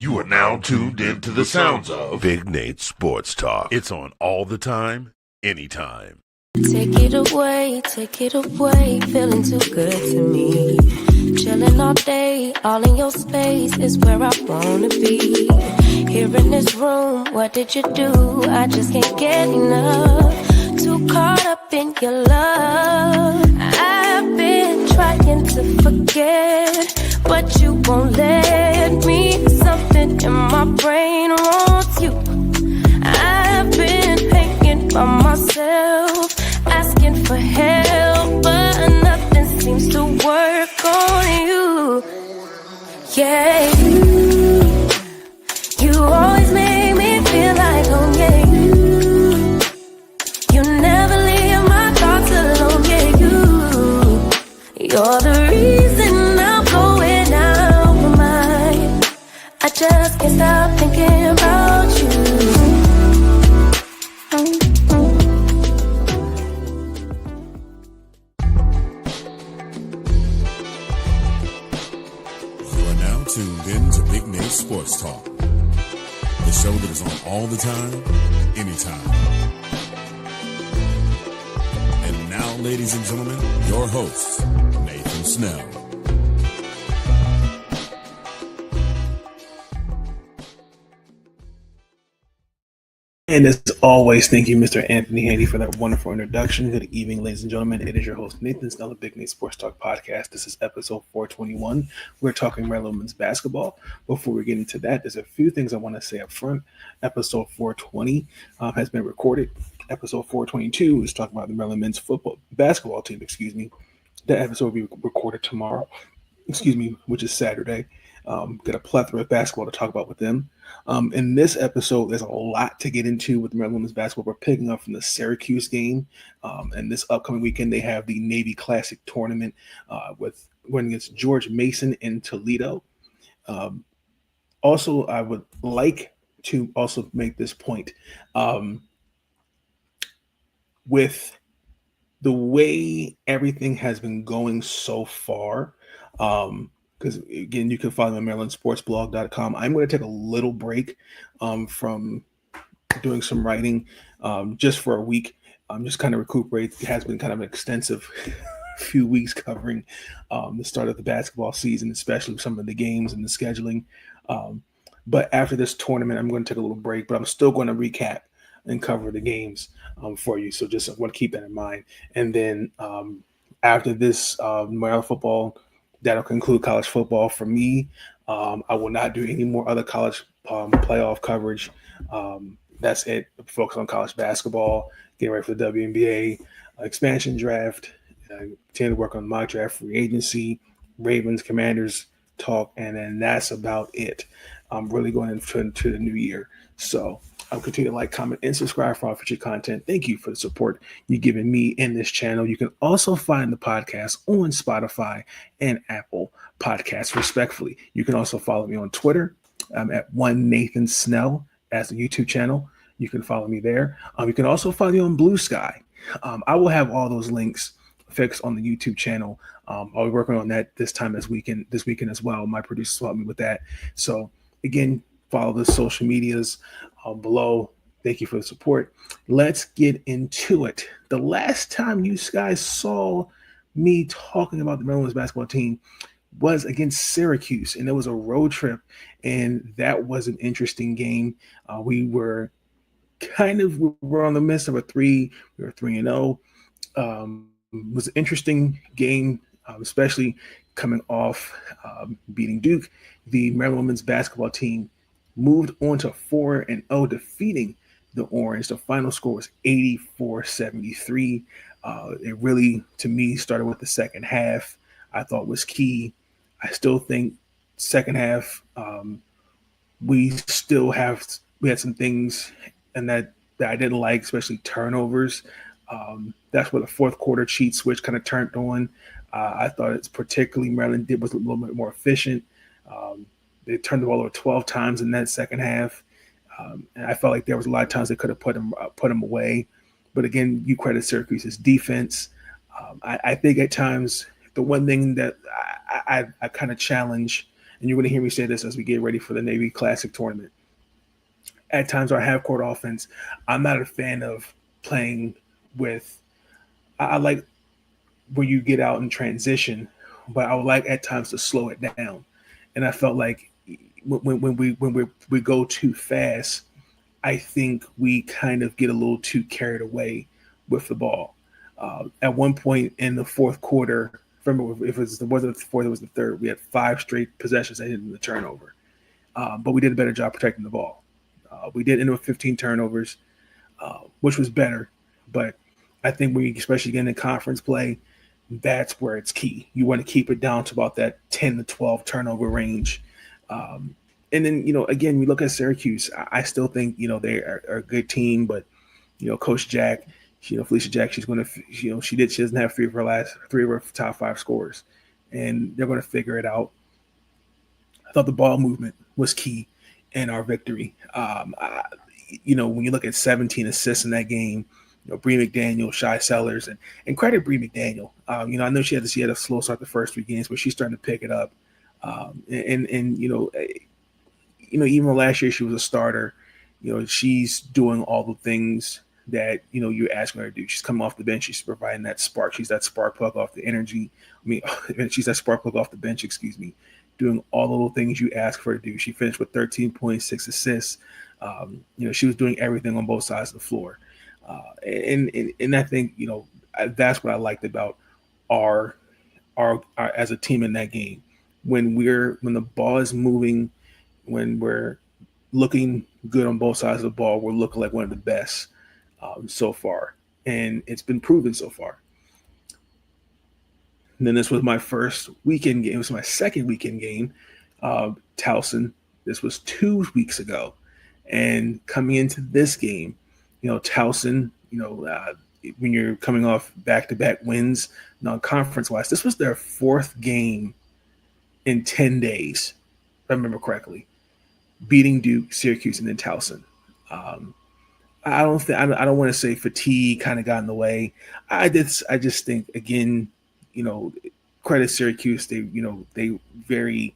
You are now tuned into the sounds of Big Nate Sports Talk. It's on all the time, anytime. Take it away, feeling too good to me. Chilling all day, all in your space is where I wanna be. Here in this room, what did you do? I just can't get enough. Too caught up in your love. I've been trying to forget, but you won't let me. Something in my brain wants you. I've been hanging by myself, asking for help, but nothing seems to work on you. Yeah, you always make me feel like home. Yeah, you never leave my thoughts alone. Yeah, you're the reason I'm going out my mind. I just can't stop thinking about you. Tuned in to Big Nate Sports Talk, the show that is on all the time, anytime. And now, ladies and gentlemen, your host, Nathan Snell. And as always, thank you, Mr. Anthony Handy, for that wonderful introduction. Good evening, ladies and gentlemen. It is your host, Nathan Snell of Big Nate Sports Talk Podcast. This is episode 421. We're talking Maryland women's basketball. Before we get into that, there's a few things I want to say up front. Episode 420 has been recorded. Episode 422 is talking about the Maryland men's basketball team. That episode will be recorded tomorrow, which is Saturday. Got a plethora of basketball to talk about with them. In this episode, there's a lot to get into with the Maryland women's basketball. We're picking up from the Syracuse game. And this upcoming weekend, they have the Navy Classic tournament with winning against George Mason in Toledo. Also, I would like to also make this point. With the way everything has been going so far, because, again, you can find me on mdsportsblog.com. I'm going to take a little break from doing some writing just for a week. Just kind of recuperate. It has been kind of an extensive few weeks covering the start of the basketball season, especially some of the games and the scheduling. But after this tournament, I'm going to take a little break, but I'm still going to recap and cover the games for you. So just I want to keep that in mind. And then after this Maryland football, that'll conclude college football for me. I will not do any more other college playoff coverage. That's it. Focus on college basketball, getting ready for the WNBA expansion draft, continue to work on mock draft, free agency, Ravens, Commanders talk, and then that's about it. I'm really going into the new year. So I'll continue to like, comment, and subscribe for our future content. Thank you for the support you've given me in this channel. You can also find the podcast on Spotify and Apple Podcasts, respectfully. You can also follow me on Twitter. I'm at @1NathanSnell as the YouTube channel. You can follow me there. You can also follow me on Blue Sky. I will have all those links fixed on the YouTube channel. I'll be working on that this weekend as well. My producers helped me with that. So again, follow the social medias below. Thank you for the support. Let's get into it. The last time you guys saw me talking about the Maryland women's basketball team was against Syracuse, and it was a road trip, and that was an interesting game. We were on the midst of we were 3-0. It was an interesting game, especially coming off beating Duke. The Maryland women's basketball team moved on to 4-0, defeating the Orange. The final score was 84-73. It really, to me, started with the second half. I thought was key. I still think second half we had some things and that I didn't like, especially turnovers. That's where the fourth quarter cheat switch kind of turned on. I thought it's particularly Maryland was a little bit more efficient. They turned the ball over 12 times in that second half. And I felt like there was a lot of times they could have put him away. But again, you credit Syracuse's defense. I think at times the one thing that I kind of challenge and you're going to hear me say this as we get ready for the Navy Classic tournament. At times, our half-court offense, I'm not a fan of playing with. I like where you get out and transition, but I would like at times to slow it down. And I felt like when we go too fast, I think we kind of get a little too carried away with the ball. At one point in the fourth quarter, remember if it wasn't the fourth, it was the third. We had 5 straight possessions that ended in the turnover, but we did a better job protecting the ball. We did end up with 15 turnovers, which was better. But I think we, especially getting in conference play, that's where it's key. You want to keep it down to about that 10 to 12 turnover range. And then, again, we look at Syracuse. I still think, they are a good team, but, Coach Jack, Felicia Jack, she's going to, she doesn't have 3 of her top 5 scorers, and they're going to figure it out. I thought the ball movement was key in our victory. When you look at 17 assists in that game, Bree McDaniel, Shy Sellers, and credit Bree McDaniel. I know she had a slow start the first 3 games, but she's starting to pick it up. Even though last year she was a starter, she's doing all the things that, you're asking her to do. She's coming off the bench. She's providing that spark. She's that spark plug off the energy. She's that spark plug off the bench, doing all the little things you ask her to do. She finished with 13.6 assists. She was doing everything on both sides of the floor. And I think, that's what I liked about our as a team in that game. When the ball is moving, when we're looking good on both sides of the ball, we're looking like one of the best so far. And it's been proven so far. And then this was my first weekend game. It was my second weekend game, Towson. This was 2 weeks ago. And coming into this game, Towson, when you're coming off back-to-back wins, non-conference-wise, this was their 4th game in 10 days, if I remember correctly, beating Duke, Syracuse, and then Towson. I don't want to say fatigue kind of got in the way. I just think, again, credit Syracuse. They very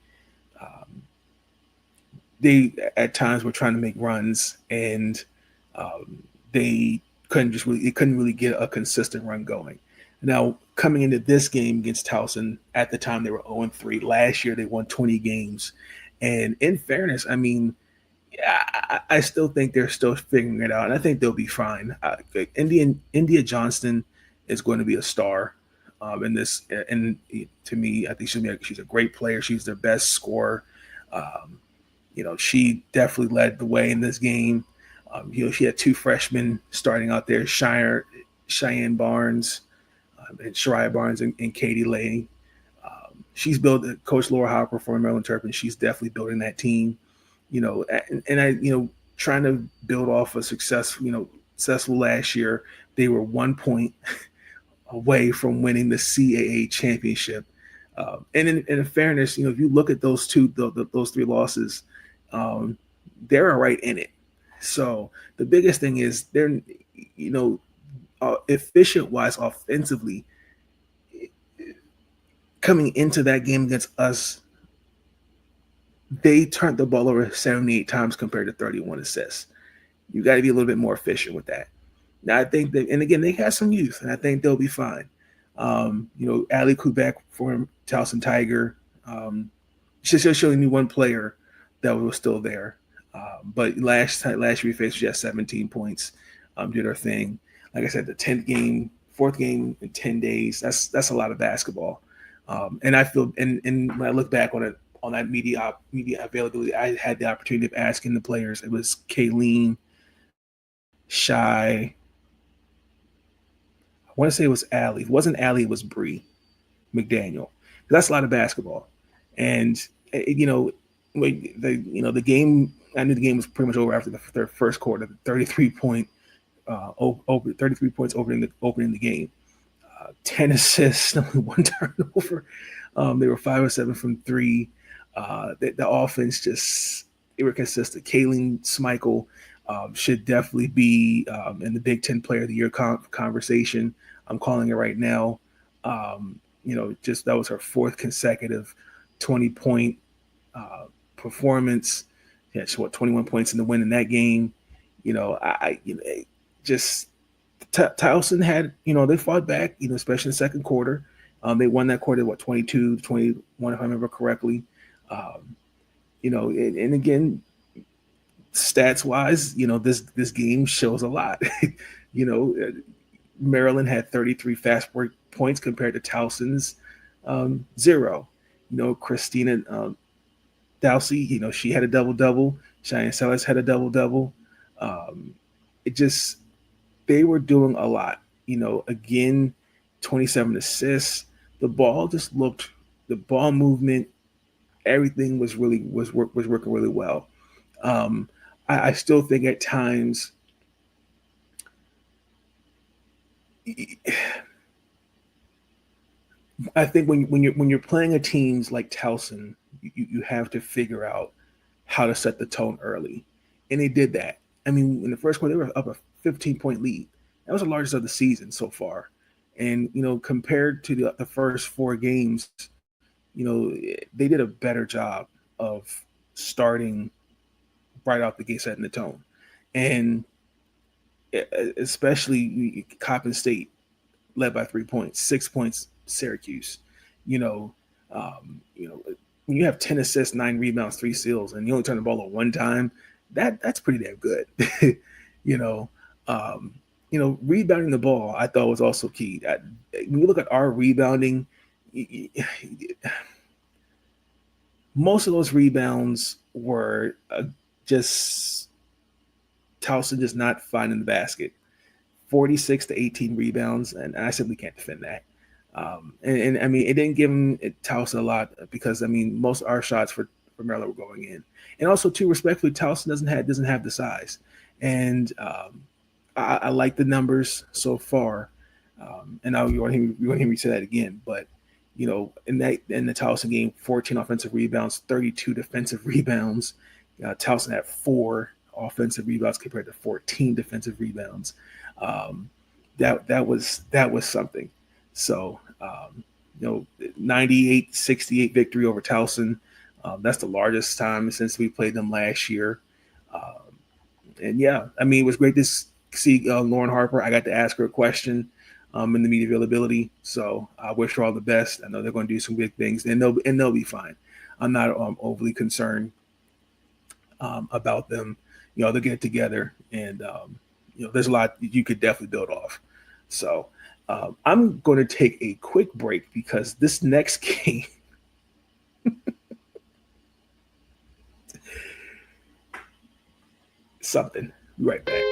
they at times were trying to make runs, and they couldn't really get a consistent run going. Now, coming into this game against Towson, at the time they were 0-3. Last year they won 20 games. And in fairness, I still think they're still figuring it out, and I think they'll be fine. India Johnston is going to be a star in this. And to me, I think she's a great player. She's their best scorer. She definitely led the way in this game. She had 2 freshmen starting out there, Cheyenne Barnes and Shariah Barnes and Katie Lay. She's built Coach Laura Hopper for Maryland Terps, and she's definitely building that team. Trying to build off a successful last year. They were 1 point away from winning the CAA championship. And in fairness, if you look at those 3 losses, they're right in it. So the biggest thing is they're, efficient-wise, offensively, coming into that game against us, they turned the ball over 78 times compared to 31 assists. You got to be a little bit more efficient with that. Now, I think that, and again, they have some youth, and I think they'll be fine. Ali Kubek for Towson Tiger. She only knew 1 player that was still there. But last year we faced, she had 17 points, did her thing. Like I said, the 4th game in 10 days, that's a lot of basketball. And I feel, and when I look back on it, on that media availability, I had the opportunity of asking the players. It was Kayleen, Shy. I want to say it was Allie. If it wasn't Allie, it was Bree McDaniel. That's a lot of basketball. And the game. I knew the game was pretty much over after the first quarter. 33 points opening the game. 10 assists, only 1 turnover. They were 5 of 7 from 3. The offense they were consistent. Kayleen Smichael should definitely be in the Big Ten Player of the Year conversation. I'm calling it right now. That was her 4th consecutive 20-point performance. He had 21 points in the win in that game. Just Towson had, they fought back, especially in the second quarter. They won that quarter, 22-21, if I remember correctly. And again, stats wise, this game shows a lot. Maryland had 33 fast break points compared to Towson's 0. Christina Dowsey, she had a double-double. Cheyenne Sellers had a double-double. They were doing a lot. Again, 27 assists. The ball movement, everything was working really well. I still think at times I think when you're playing a teams like Towson, you have to figure out how to set the tone early, and they did that. I mean, in the first quarter, they were up a 15-point lead. That was the largest of the season so far, and compared to the first 4 games, they did a better job of starting right out the gate, setting the tone, and especially Coppin State led by 3 points, 6 points Syracuse. When you have 10 assists, 9 rebounds, 3 steals, and you only turn the ball over 1 time, that's pretty damn good. Rebounding the ball, I thought was also key. When you look at our rebounding, most of those rebounds were just Towson just not finding the basket. 46 to 18 rebounds, and I simply can't defend that. And I mean, it didn't give Towson a lot because most of our shots for Maryland were going in, and also too respectfully, Towson doesn't have the size, and I like the numbers so far. And now you want to hear me say that again, but in the Towson game, 14 offensive rebounds, 32 defensive rebounds. Towson had 4 offensive rebounds compared to 14 defensive rebounds. That was something. So 98-68 victory over Towson. That's the largest time since we played them last year. And yeah, it was great to see Lauren Harper. I got to ask her a question in the media availability. So I wish her all the best. I know they're going to do some big things, and they'll be fine. I'm not overly concerned about them. They'll get it together, and there's a lot you could definitely build off. So I'm going to take a quick break because this next game something. Be right back.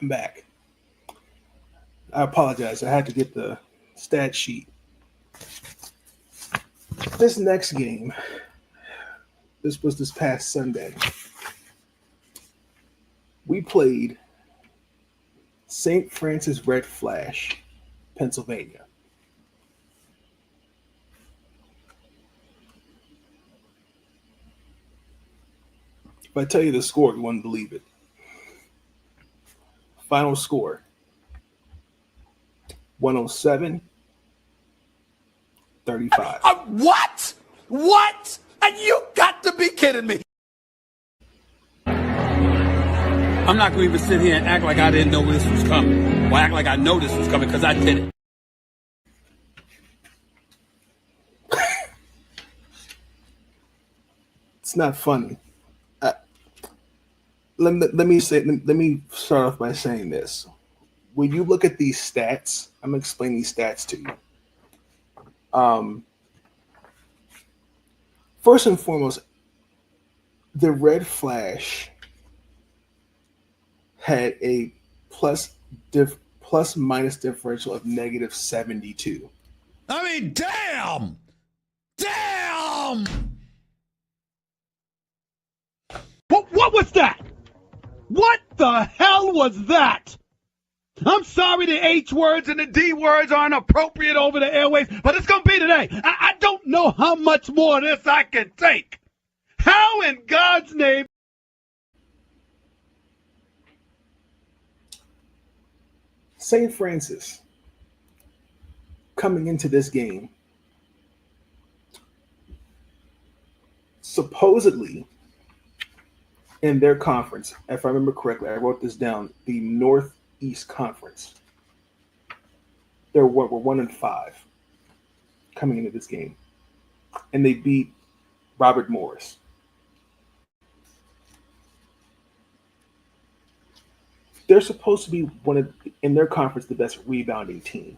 I'm back. I apologize. I had to get the stat sheet. This next game, this was this past Sunday. We played St. Francis Red Flash, Pennsylvania. If I tell you the score, you wouldn't believe it. Final score, 107-35. What? What? And you got to be kidding me. I'm not going to even sit here and act like I didn't know this was coming. Or act like I know this was coming because I did it. It's not funny. Let me start off by saying this. When you look at these stats, I'm going to explain these stats to you. First and foremost, the Red Flash had a plus minus differential of -72. I mean, damn! Damn! What was that? What the hell was that? I'm sorry the H words and the D words aren't appropriate over the airways, but it's going to be today. I don't know how much more of this I can take. How in God's name? St. Francis, coming into this game, supposedly in their conference, if I remember correctly, I wrote this down, the Northeast Conference, they were 1-5 coming into this game, and they beat Robert Morris. They're supposed to be in their conference, the best rebounding team.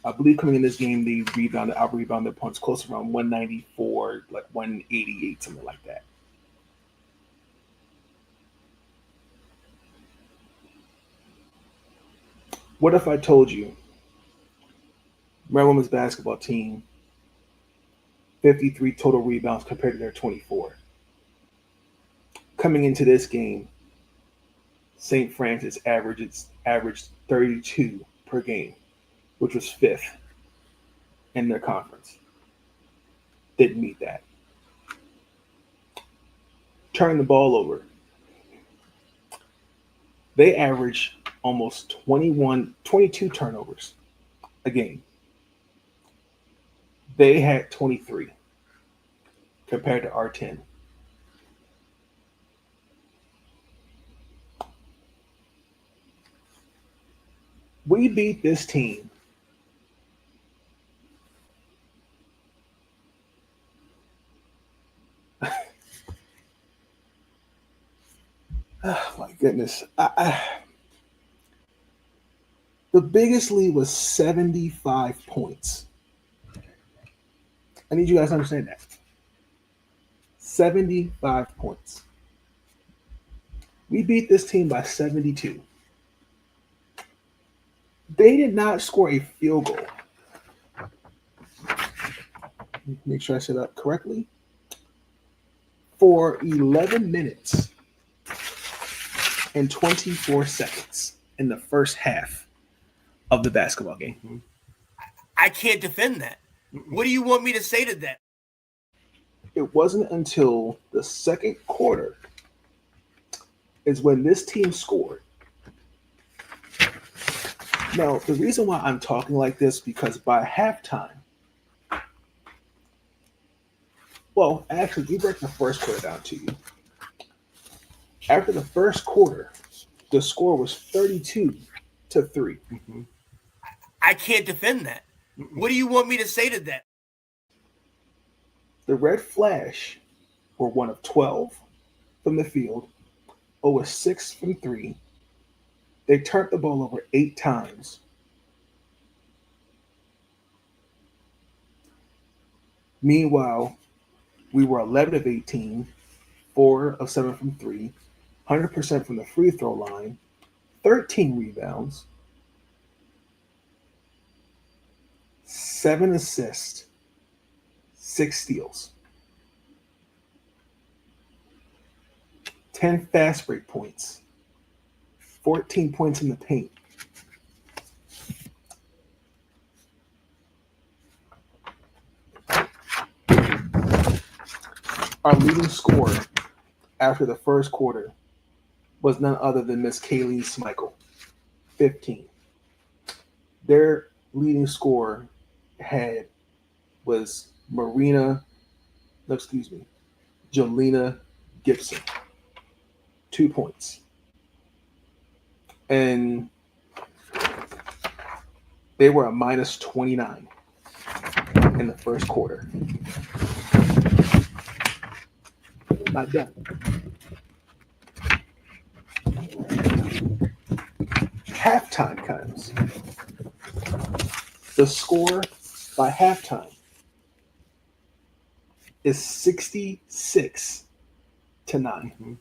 I believe coming in this game, they out-rebounded their opponents close to around 194, like 188, something like that. What if I told you Maryland women's basketball team, 53 total rebounds compared to their 24? Coming into this game, St. Francis averaged 32 per game, which was 5th in their conference. Didn't meet that. Turning the ball over, they averaged almost 22 turnovers a game. They had 23 compared to our 10. We beat this team oh my goodness. The biggest lead was 75 points. I need you guys to understand that. 75 points. We beat this team by 72. They did not score a field goal. Make sure I said that correctly. For 11 minutes and 24 seconds in the first half of the basketball game. I can't defend that. What do you want me to say to that? It wasn't until the second quarter is when this team scored. Now, the reason why I'm talking like this, because by halftime, well, actually, we break the first quarter down to you. After the first quarter, the score was 32-3. Mm-hmm. I can't defend that. What do you want me to say to that? The Red Flash were 1 of 12 from the field, 0 of 6 from 3. They turned the ball over 8 times. Meanwhile, we were 11 of 18, 4 of 7 from 3, 100% from the free throw line, 13 rebounds, 7 assists, 6 steals, 10 fast break points, 14 points in the paint. Our leading scorer after the first quarter was none other than Miss Kayleen Smichael, 15. Their leading scorer was Jolena Gibson, 2 points. And they were a minus 29 in the first quarter. Not done. Halftime comes. The score by halftime is 66-9.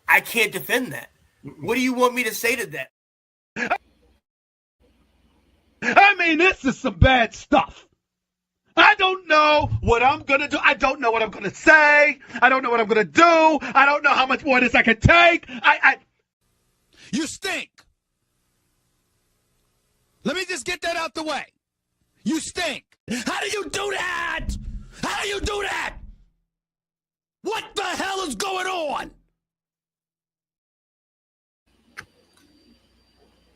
I can't defend that. What do you want me to say to that? I mean, this is some bad stuff. I don't know what I'm going to do. I don't know what I'm going to say. I don't know what I'm going to do. I don't know how much more of this I can take. You stink. Let me just get that out the way. You stink. How do you do that? How do you do that? What the hell is going on?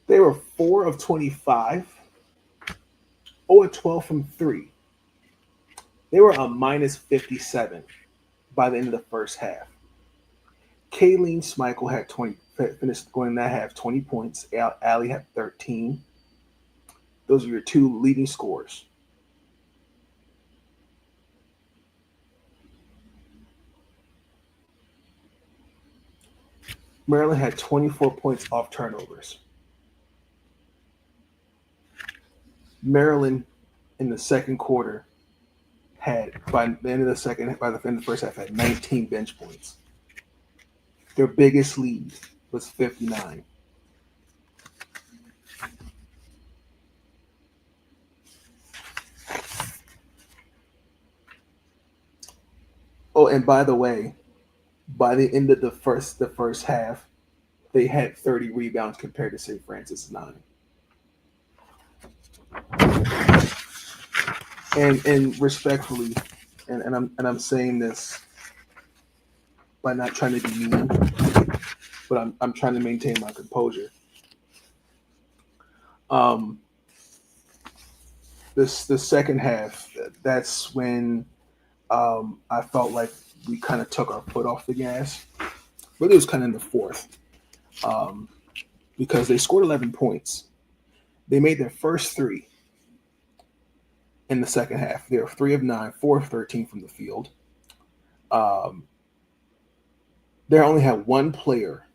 They were 4 of 25, 0 of 12 from 3. They were a minus 57 by the end of the first half. Kayleen Smichael had finished going in that half 20 points. Allie had 13. Those are your 2 leading scorers. Maryland had 24 points off turnovers. Maryland in the second quarter by the end of the first half had 19 bench points. Their biggest lead was 59. Oh, and by the way, by the end of the first half, they had 30 rebounds compared to St. Francis 9. And respectfully, and I'm saying this by not trying to be mean, but I'm trying to maintain my composure. The second half, that's when I felt like we kind of took our foot off the gas. Really, it was kind of in the fourth, because they scored 11 points. They made their first 3 in the second half. They were 3 of 9, 4 of 13 from the field. They only had one player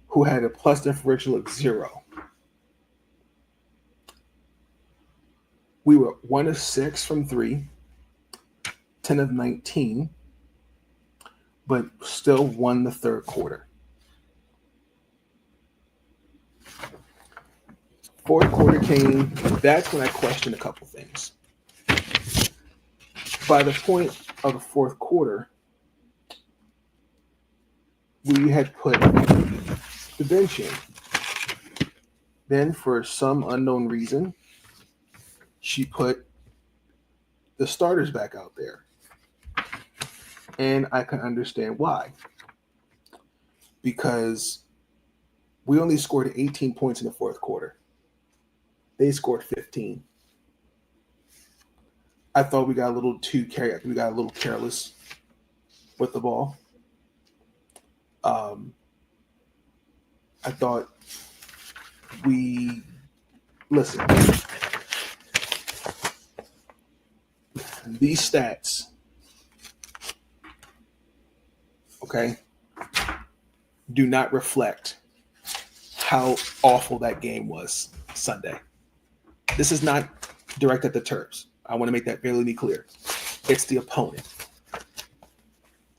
who had a plus differential of 0. We were 1 of 6 from 3, 10 of 19, but still won the third quarter. Fourth quarter came. That's when I questioned a couple things. By the point of the fourth quarter, we had put the bench in. Then, for some unknown reason, she put the starters back out there. And I can understand why. Because we only scored 18 points in the fourth quarter. They scored 15. I thought we got a little careless with the ball. I thought listen, these stats, okay, do not reflect how awful that game was Sunday. This is not directed at the Terps. I want to make that really clear. It's the opponent.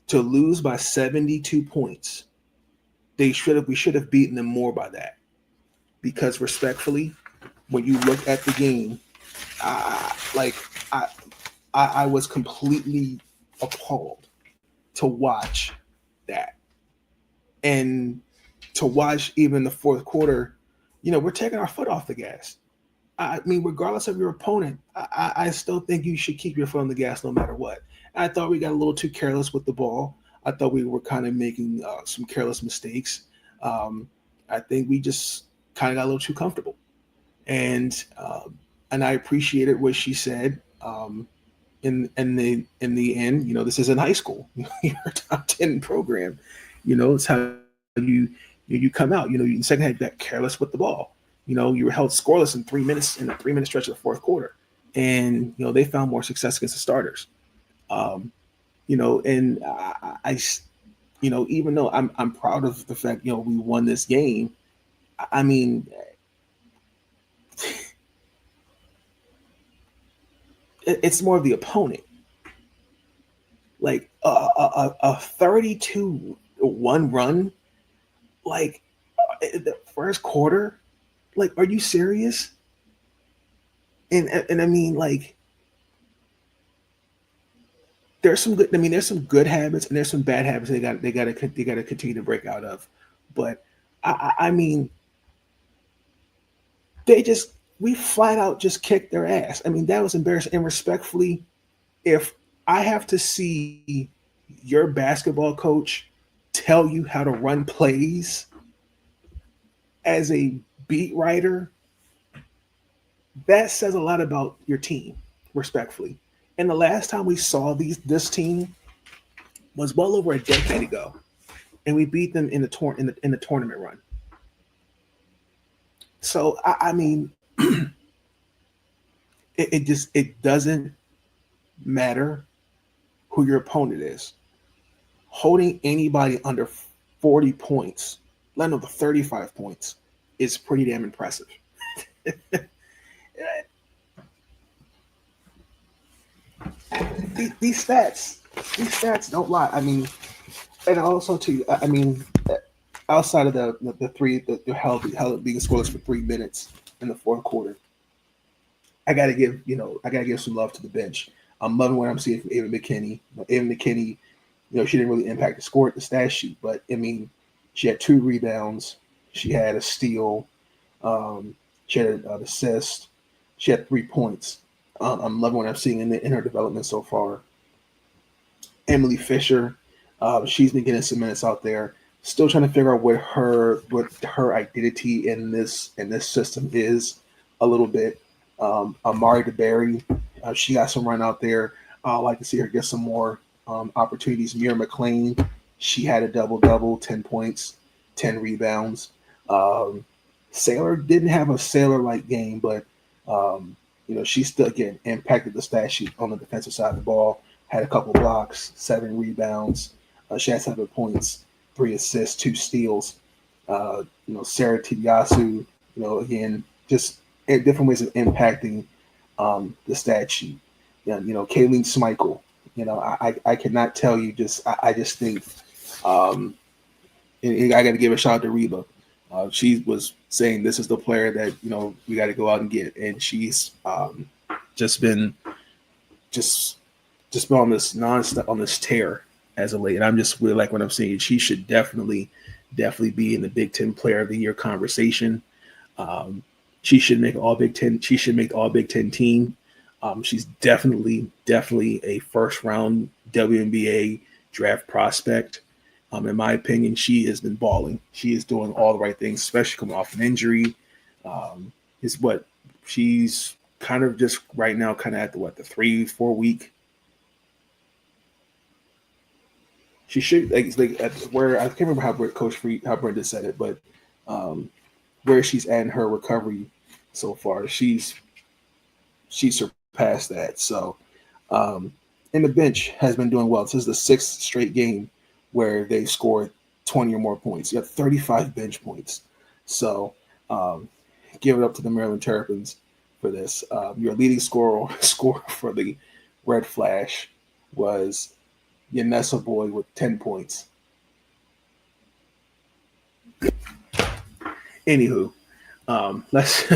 To lose by 72 points we should have beaten them more by that. Because respectfully, when you look at the game, I was completely appalled to watch that. And to watch even the fourth quarter, we're taking our foot off the gas. I mean, regardless of your opponent, I still think you should keep your foot on the gas no matter what. I thought we got a little too careless with the ball. I thought we were kind of making some careless mistakes. I think we just kind of got a little too comfortable. And I appreciated what she said. In the end, this isn't high school. You're a top 10 program. It's how you come out. In the second half, you got careless with the ball. You were held scoreless in 3 minutes in a 3-minute stretch of the fourth quarter, and they found more success against the starters. And I even though I'm proud of the fact we won this game, I mean. It's more of the opponent. Like a 32-1 run, like the first quarter. Like, are you serious? And I mean, like, there's some good habits and there's some bad habits they got to continue to break out of. But I mean, we flat out just kicked their ass. I mean, that was embarrassing. And respectfully, if I have to see your basketball coach tell you how to run plays as a beat writer, that says a lot about your team, respectfully. And the last time we saw this team was well over a decade ago, and we beat them in the tournament run. So I mean, it doesn't matter who your opponent is. Holding anybody under 40 points, let alone the 35 points, is pretty damn impressive. These stats don't lie. I mean, and also too, I mean, outside of the hell being scoreless for 3 minutes in the fourth quarter, I gotta give some love to the bench. I'm loving what I'm seeing from Ava McKinney. Ava McKinney, she didn't really impact the score at the stat sheet, but I mean, she had 2 rebounds, she had a steal, she had an assist, she had 3 points. I'm loving what I'm seeing in her development so far. Emily Fisher, she's been getting some minutes out there. Still trying to figure out what her identity in this system is a little bit. Amari DeBerry, she got some run out there. I'd like to see her get some more opportunities. Mira McLean, she had a double-double, 10 points, 10 rebounds. Saylor didn't have a Saylor-like game, but she still, again, impacted the stat sheet on the defensive side of the ball. Had a couple blocks, 7 rebounds. She had 7 points, 3 assists, 2 steals. Sarah Tidiasu, again, just different ways of impacting the stat sheet. Kayleen Schmeichel, I cannot tell you I just think and I got to give a shout out to Reba. She was saying this is the player that, we got to go out and get. And she's just been on this nonstop, on this tear as of late. And I'm just really like what I'm saying. She should definitely be in the Big Ten Player of the Year conversation. She should make all Big Ten. She should make the All Big Ten team. She's definitely a first round WNBA draft prospect. In my opinion, she has been balling. She is doing all the right things, especially coming off an injury. She's kind of just right now, kind of at the 3-4 week. She should where I can't remember how Brenda said it, but where she's at in her recovery so far, she surpassed that. So, and the bench has been doing well. This is the 6th straight game where they scored 20 or more points. You have 35 bench points. So, give it up to the Maryland Terrapins for this. Your leading scorer for the Red Flash was Yanessa Boyd with 10 points. Anywho, let's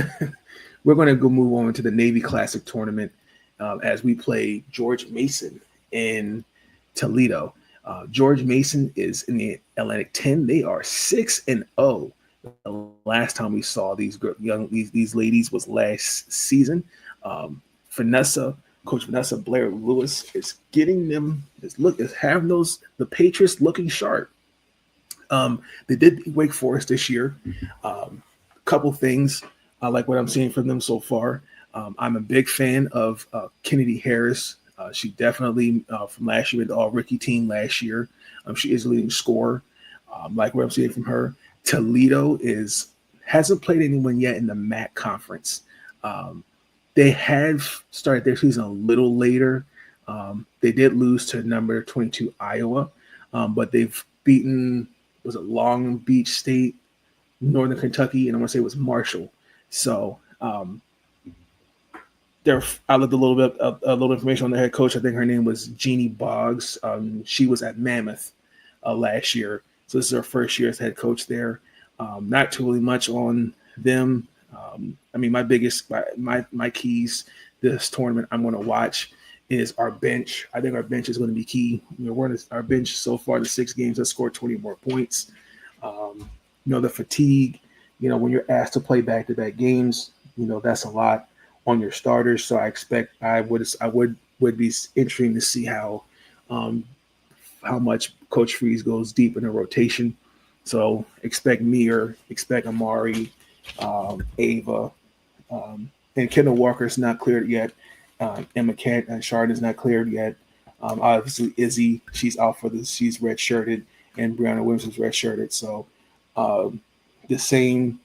we're going to go move on to the Navy Classic tournament as we play George Mason in Toledo. George Mason is in the Atlantic 10. They are 6-0. The last time we saw these ladies was last season. Coach Vanessa Blair Lewis is getting them is having the Patriots looking sharp. They did beat Wake Forest this year. Couple things I like what I'm seeing from them so far. I'm a big fan of Kennedy Harris. She definitely from last year, the all-rookie team last year. She is a leading scorer. Like what I'm seeing from her. Toledo hasn't played anyone yet in the MAC conference. They have started their season a little later. They did lose to number 22 Iowa, but they've beaten Long Beach State, Northern Kentucky, and I want to say it was Marshall. So I looked a little information on their head coach. I think her name was Jeannie Boggs. She was at Mammoth last year, so this is her first year as head coach there. Not too really much on them. My keys this tournament I'm going to watch is our bench. I think our bench is going to be key. Our bench so far, the 6 games has scored 20 more points. The fatigue, when you're asked to play back-to-back games, that's a lot on your starters. So I would be interesting to see how much Coach Freeze goes deep in the rotation. So expect Mir, expect Amari, Ava, and Kendall Walker's not cleared yet. Emma Kent and Chardon is not cleared yet. Obviously, Izzy, she's out she's red-shirted, and Brianna Williams is red-shirted. So the same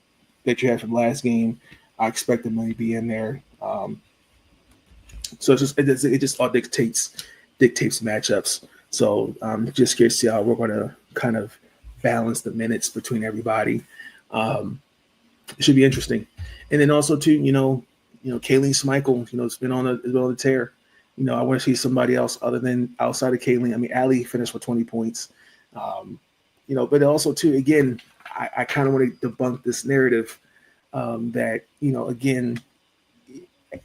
that you had from last game, I expect them to be in there. So it just all dictates matchups. So I'm just curious to see how we're going to kind of balance the minutes between everybody. It should be interesting. And then also too, Kayleen Schmeichel, it's been on the tear. I want to see somebody else other than outside of Kayleen. Allie finished with 20 points. But also too, again, I kind of want to debunk this narrative that, again,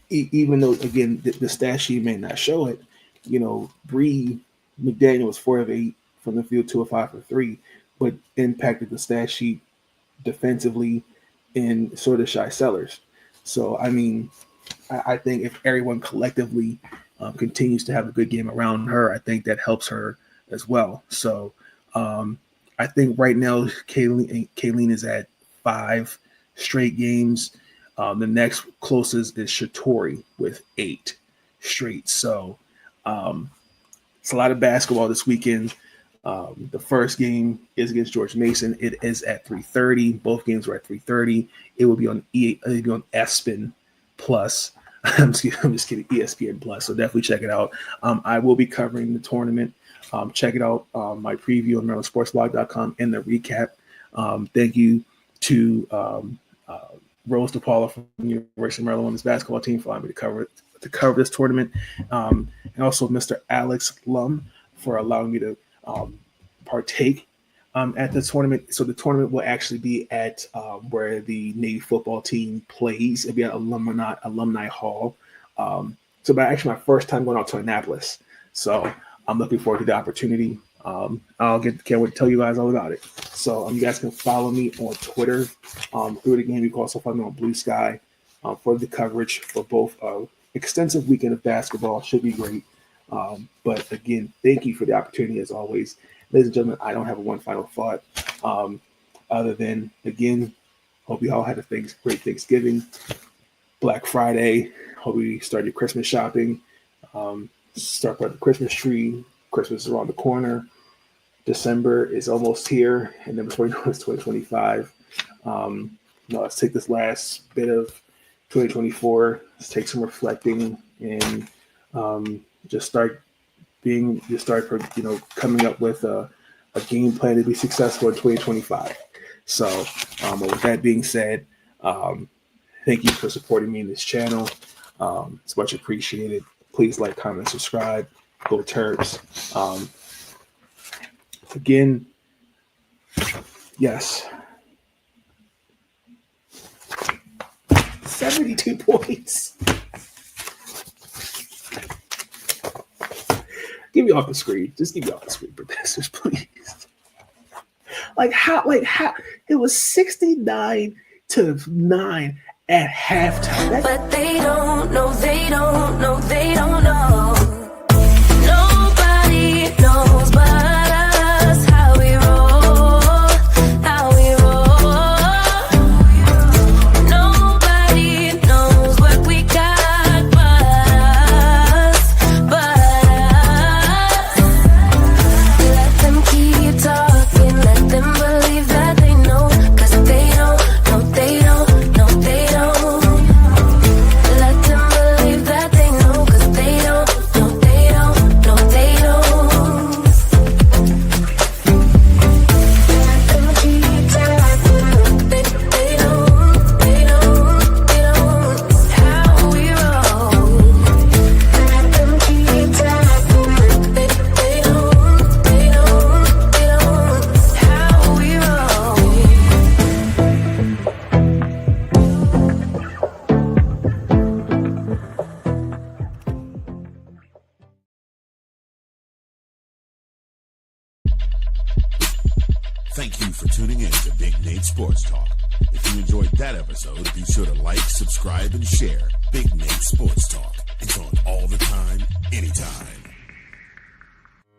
even though, again, the stat sheet may not show it, Bree McDaniel was 4 of 8 from the field, 2 of 5 for 3, but impacted the stat sheet defensively, and so did Shy Sellers. So, I think if everyone collectively continues to have a good game around her, I think that helps her as well. So, I think right now Kayleen is at 5 straight games. The next closest is Shatori with 8 straight. So, it's a lot of basketball this weekend. The first game is against George Mason. It is at 3:30. Both games are at 3:30. It will be on ESPN Plus. I'm just kidding. ESPN Plus. So definitely check it out. I will be covering the tournament. Check it out. My preview on MarylandSportsblog.com and the recap. Thank you to Rose DePaula from the University of Maryland women's basketball team for allowing me to cover this tournament, and also Mr. Alex Lum for allowing me to partake at the tournament. So the tournament will actually be at where the Navy football team plays. It'll be at Alumni Hall. But actually my first time going out to Annapolis. So I'm looking forward to the opportunity. Can't wait to tell you guys all about it. So you guys can follow me on Twitter through the game. You can also follow me on Blue Sky for the coverage for both extensive weekend of basketball. Should be great. But again, thank you for the opportunity as always. Ladies and gentlemen, I don't have one final thought other than, again, hope you all had a great Thanksgiving, Black Friday. Hope you start your Christmas shopping. Start by the Christmas tree. Christmas is around the corner. December is almost here. And then before you know it's 2025. Let's take this last bit of 2024. Let's take some reflecting and coming up with a game plan to be successful in 2025. So with that being said, thank you for supporting me in this channel. It's much appreciated. Please like, comment, subscribe. Go Terps. Again, yes, 72 points. Give me off the screen. Just give me off the screen, producers, please. Like how it was 69-9 at halftime. But they don't know, they don't know, they don't know. Nobody knows but us how we roll, how we roll. Nobody knows what we got but us, but us. Let them keep talking, let them believe that they know, 'cause they don't, no they don't, no they don't. Let them believe that they know, 'cause they don't, no they don't, no they don't. Let them keep talking, they don't, they don't, how we roll. Let them keep talking, they don't, how we roll. Thank you for tuning in to Big Nate Sports Talk. If you enjoyed that episode, be sure to like, subscribe, and share Big Nate Sports Talk. It's on all the time, anytime.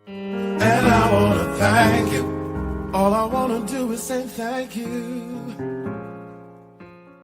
And I wanna thank you. All I wanna do is say thank you.